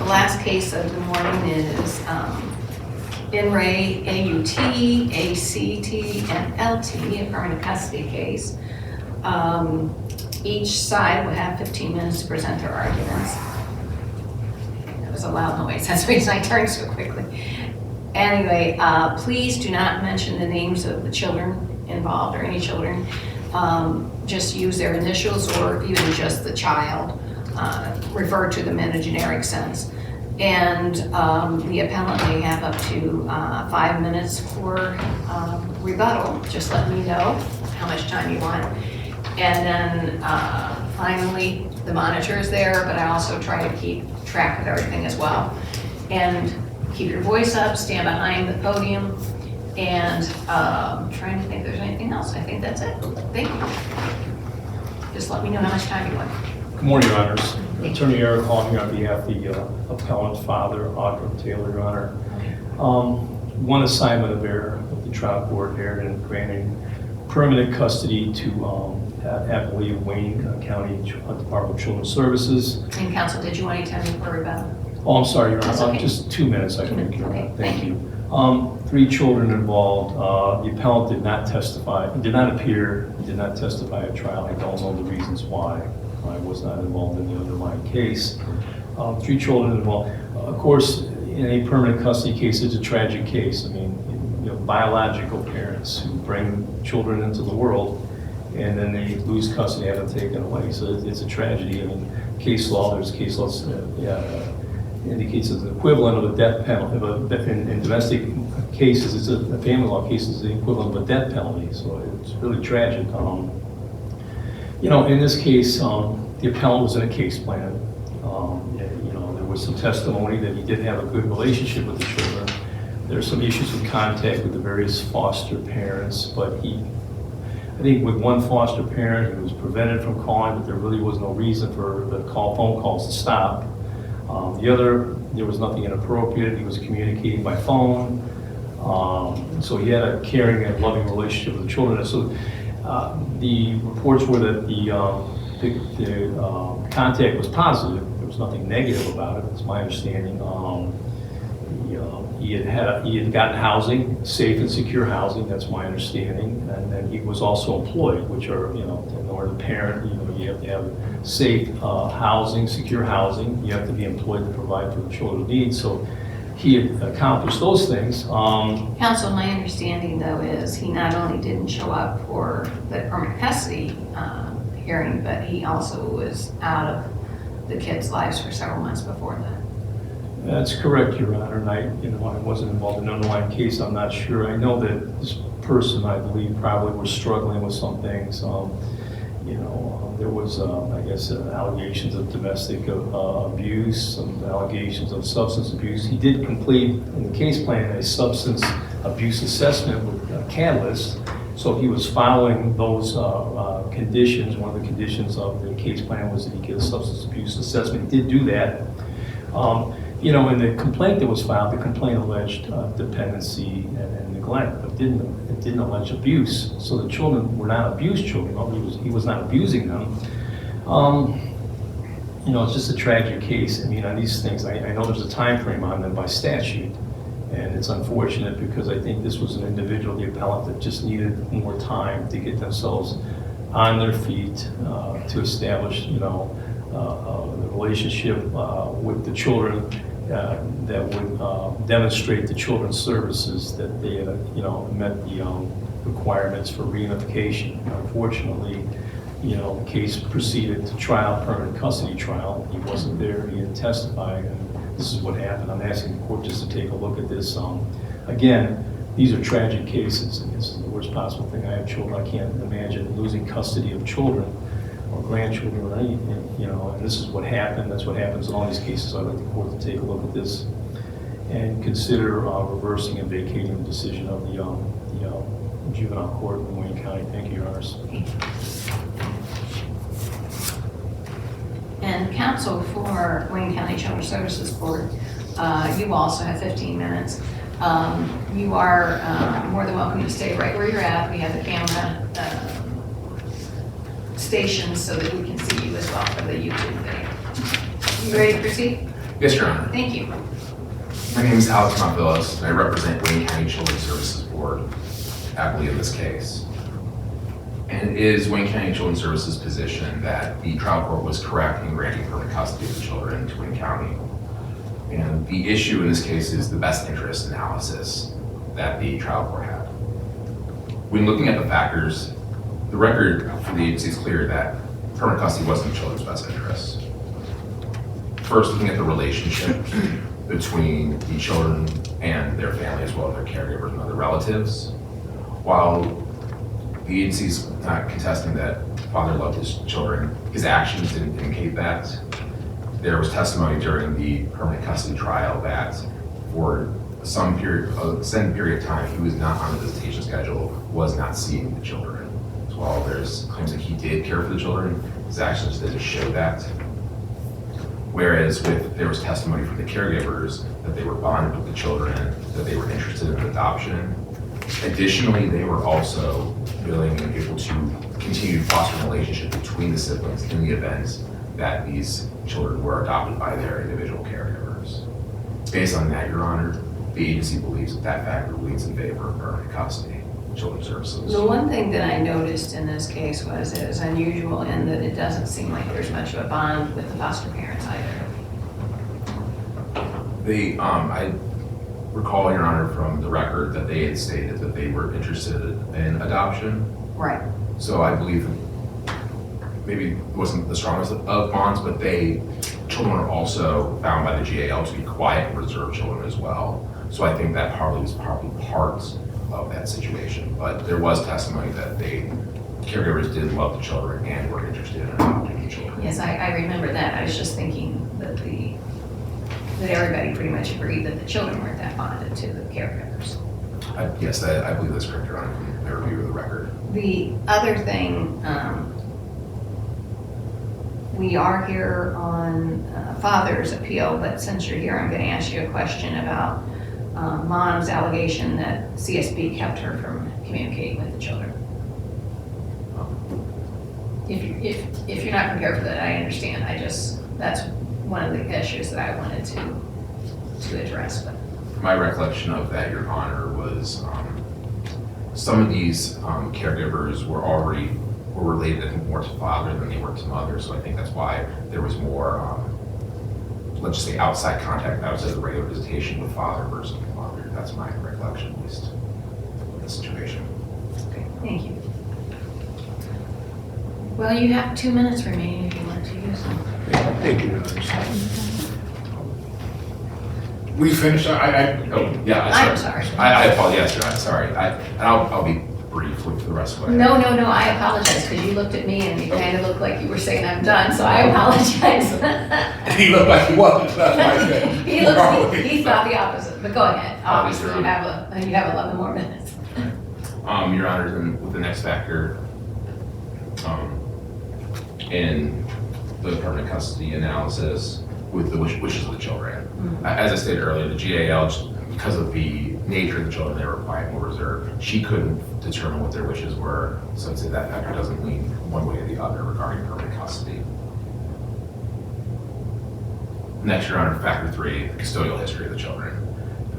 The last case of the morning is In re A.U.T, A.C.T, and L.T, a permanent custody case. Each side will have 15 minutes to present their arguments. That was a loud noise, that's the reason I turned so quickly. Anyway, please do not mention the names of the children involved or any children. Just use their initials or even just the child. Refer to them in a generic sense. And the appellant may have up to 5 minutes for rebuttal. Just let me know how much time you want. And then finally, the monitor is there, but I also try to keep track of everything as well. And keep your voice up, stand behind the podium, and trying to think if there's anything else. I think that's it. Thank you. Just let me know how much time you want. Good morning, Your Honors. Attorney Eric Hall here on behalf of the appellant's father, Audra Taylor, Your Honor. One assignment of error of the trial court erred in granting permanent custody to appellee of Wayne County Department of Children's Services. And counsel, did you want any time before rebuttal? Oh, I'm sorry, Your Honor. Okay. Just 2 minutes, I 2 think. minutes, okay. Thank you. 3 children involved. The appellant did not testify, did not appear, did not testify at trial. I don't know the reasons why. I was not involved in the underlying case. 3 children involved. Of course, in a permanent custody case, it's a tragic case. I mean, you know, biological parents who bring children into the world and then they lose custody, have them taken away. So it's a tragedy. I mean, case law, there's case law indicates it's the equivalent of a death penalty. In domestic cases, it's a family law case is the equivalent of a death penalty. So it's really tragic. You know, in this case, the appellant was in a case plan. You know, there was some testimony that he did have a good relationship with the children. There are some issues with contact with the various foster parents, but I think with one foster parent, he was prevented from calling, but there really was no reason for the phone calls to stop. The other, there was nothing inappropriate. He was communicating by phone. So he had a caring and loving relationship with the children. And so the reports were that the contact was positive. There was nothing negative about it. It's my understanding. He had gotten housing, safe and secure housing. That's my understanding. And then he was also employed, which are, you know, in order to parent, you know, you have to have safe housing, secure housing. You have to be employed to provide for the children's needs. So he had accomplished those things. Counsel, my understanding though is he not only didn't show up for the permanent custody hearing, but he also was out of the kids' lives for several months before that. That's correct, Your Honor. And I wasn't involved in the underlying case. I'm not sure. I know that this person, I believe, probably was struggling with some things. You know, there was, I guess, allegations of domestic abuse, some allegations of substance abuse. He did complete, in the case plan, a substance abuse assessment with Catalyst. So he was following those conditions. One of the conditions of the case plan was that he get a substance abuse assessment. He did do that. You know, in the complaint that was filed, the complaint alleged dependency and neglect, but it didn't allege abuse. So the children were not abused children. He was not abusing them. You know, it's just a tragic case. I mean, on these things, I know there's a time frame on them by statute, and it's unfortunate because I think this was an individual, the appellant, that just needed more time to get themselves on their feet to establish, you know, the relationship with the children that would demonstrate to children's services that they had, you know, met the requirements for reunification. Unfortunately, you know, the case proceeded to trial, permanent custody trial. He wasn't there, he had testified, and this is what happened. I'm asking the court just to take a look at this. Again, these are tragic cases, and this is the worst possible thing. I have children, I can't imagine losing custody of children or grandchildren or anything, you know, and this is what happened. That's what happens in all these cases. I'd like the court to take a look at this and consider reversing and vacating the decision of the juvenile court in Wayne County. Thank you, Your Honors. And counsel for Wayne County Children's Services Court, you also have 15 minutes. You are more than welcome to stay right where you're at. We have the camera stations so that we can see you as well for the YouTube video. You ready to proceed? Yes, Your Honor. Thank you. My name is Ac.T, and I represent Wayne County Children's Services Board, applicant in this case. And it is Wayne County Children's Services' position that the trial court was correct in granting permanent custody of the children to Wayne County. And the issue in this case is the best interest analysis that the trial court had. When looking at the factors, the record for the agency is clear that permanent custody wasn't in the children's best interest. First, looking at the relationship between the children and their family, as well as their caregivers and other relatives. While the agency's not contesting that father loved his children, his actions didn't indicate that. There was testimony during the permanent custody trial that for some period, a extended period of time, he was not on the visitation schedule, was not seeing the children. So while there's claims that he did care for the children, his actions didn't show that. Whereas there was testimony from the caregivers that they were bonded with the children, that they were interested in adoption. Additionally, they were also willing and able to continue to foster a relationship between the siblings in the event that these children were adopted by their individual caregivers. Based on that, Your Honor, the agency believes that factor leans in favor of permanent custody, children's services. The one thing that I noticed in this case was it was unusual in that it doesn't seem like there's much of a bond with the foster parents either. I recall, Your Honor, from the record that they had stated that they were interested in adoption. Right. So I believe maybe it wasn't the strongest of bonds, but children are also found by the GAL to be quiet and reserved children as well. So I think that probably was probably part of that situation. But there was testimony that caregivers did love the children and were interested in adopting the children. Yes, I remember that. I was just thinking that that everybody pretty much agreed that the children weren't that bonded to the caregivers. Yes, I believe that's correct, Your Honor, from my review of the record. The other thing, we are here on father's appeal, but since you're here, I'm going to ask you a question about mom's allegation that CSB kept her from communicating with the children. If you're not prepared for that, I understand. That's one of the issues that I wanted to address. But My recollection of that, Your Honor, was some of these caregivers were related, I think, more to father than they were to mother. So I think that's why there was more, let's just say, outside contact outside of the regular visitation with father versus mother. That's my recollection, at least, of the situation. okay, thank you. Well, you have 2 minutes remaining if you want to use them. Thank you, Your Honor. We finished, Oh, yeah, I'm sorry. I apologize, Your Honor, sorry. I'll be brief with the rest of what I No, I apologize because you looked at me and you kind of looked like you were saying I'm done, so I apologize. He looked like he wasn't, that's why I said. He thought the opposite, but go ahead. Obviously, you have 11 more minutes. Your Honor, then with the next factor, in the permanent custody analysis with the wishes of the children. Mm-hmm. As I stated earlier, the GAL, because of the nature of the children, they were quiet and more reserved. She couldn't determine what their wishes were, so I'd say that factor doesn't lean one way or the other regarding permanent custody. Next, Your Honor, factor 3, the custodial history of the children.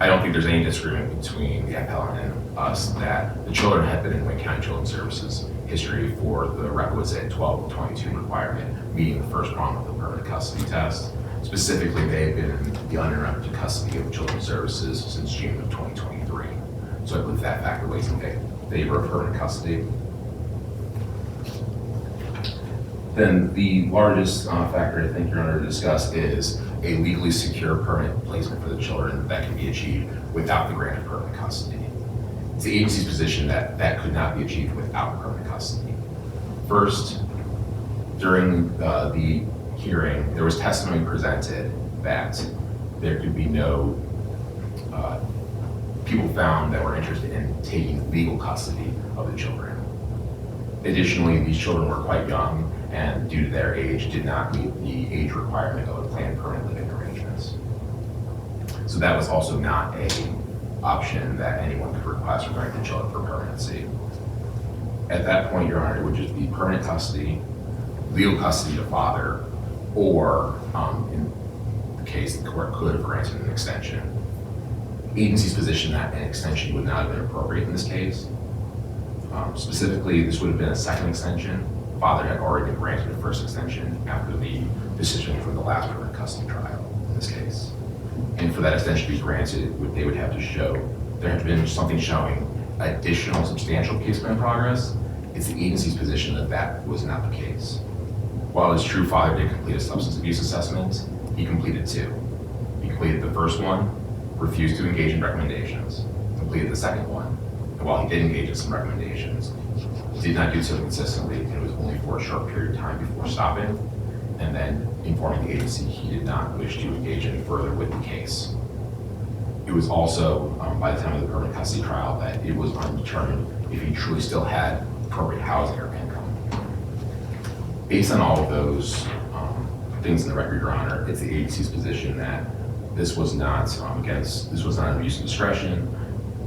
I don't think there's any disagreement between the appellant and us that the children had been in Wayne County Children's Services history for the requisite 12-22 requirement, meeting the first prong of the permanent custody test. Specifically, they've been in the uninterrupted custody of Children's Services since June of 2023. So I believe that factor weighs in favor of permanent custody. Then the largest factor I think Your Honor to discuss is a legally secure permanent placement for the children that can be achieved without the grant of permanent custody. It's the agency's position that that could not be achieved without permanent custody. First, during the hearing, there was testimony presented that there could be no people found that were interested in taking legal custody of the children. Additionally, these children were quite young and due to their age did not meet the age requirement of a planned permanent living arrangements. So that was also not an option that anyone could request regarding the children for permanency. At that point, Your Honor, it would just be permanent custody, legal custody to father, or in the case, the court could have granted an extension. Agency's position that an extension would not have been appropriate in this case. Specifically, this would have been a second extension. Father had already been granted a first extension after the decision for the last permanent custody trial in this case. And for that extension to be granted, they would have to show, there had been something showing additional substantial case plan progress. It's the agency's position that that was not the case. While it's true Father did complete a substance abuse assessment, he completed two. He completed the first one, refused to engage in recommendations, completed the second one, and while he did engage in some recommendations, did not do so consistently, and it was only for a short period of time before stopping, and then informing the agency he did not wish to engage any further with the case. It was also, by the time of the permanent custody trial, that it was undetermined if he truly still had appropriate housing or income. Based on all of those things in the record, Your Honor, it's the agency's position that this was not this was not an abuse of discretion.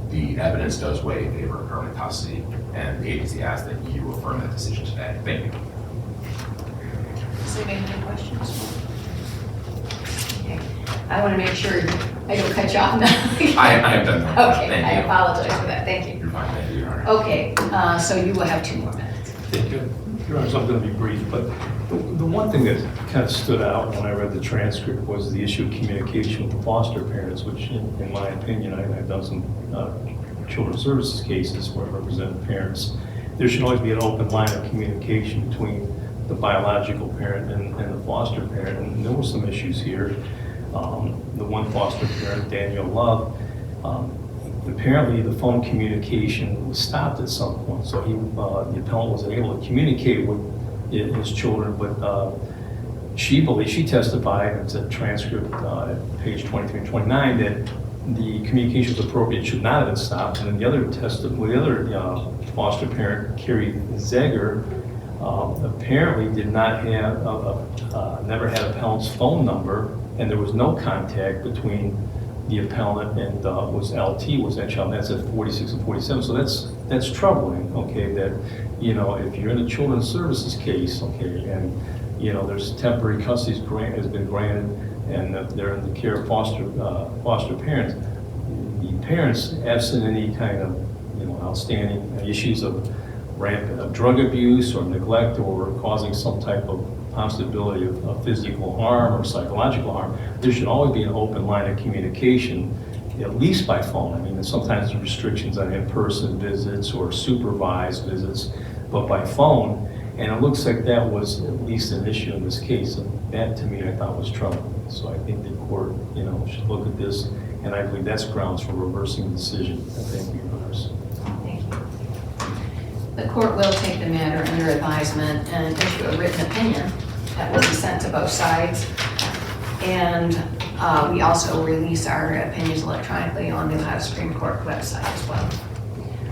The evidence does weigh in favor of permanent custody, and the agency asks that you affirm that decision today. Thank you. Does anybody have any questions? Okay. I want to make sure I don't cut you off now. I have done that. Okay, Thank I you. apologize for that. Thank you. You're fine. Thank you, Your Honor. Okay, so you will have 2 more minutes. Thank you. Your Honor, I'm going to be brief, but the one thing that kind of stood out when I read the transcript was the issue of communication with the foster parents, which in my opinion, I've done some children's services cases where I represent parents. There should always be an open line of communication between the biological parent and the foster parent, and there were some issues here. The one foster parent, Daniel Love, apparently the phone communication was stopped at some point, so the appellant wasn't able to communicate with his children, but she testified, it's a transcript at page 23 and 29, that the communication was appropriate, should not have been stopped. And then the other foster parent, Carrie Zegger, apparently did not have, never had appellant's phone number, and there was no contact between the appellant and was LT, was that child, and that's at 46 and 47. So that's troubling, okay, that, if you're in a children's services case, okay, and, there's temporary custody has been granted, and they're in the care of foster parents, the parents, absent any kind of, outstanding issues of rampant drug abuse or neglect or causing some type of possibility of physical harm or psychological harm, there should always be an open line of communication, at least by phone. I mean, sometimes there's restrictions on in-person visits or supervised visits, but by phone. And it looks like that was at least an issue in this case. And that, to me, I thought was troubling. So I think the court, should look at this, and I believe that's grounds for reversing the decision. Thank you, Your Honors. Thank you. The court will take the matter under advisement and issue a written opinion that will be sent to both sides. And we also release our opinions electronically on the Ohio Supreme Court website as well.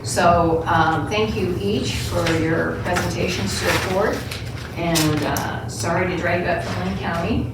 So thank you each for your presentations to the court. And sorry to drag you up from Lynn County.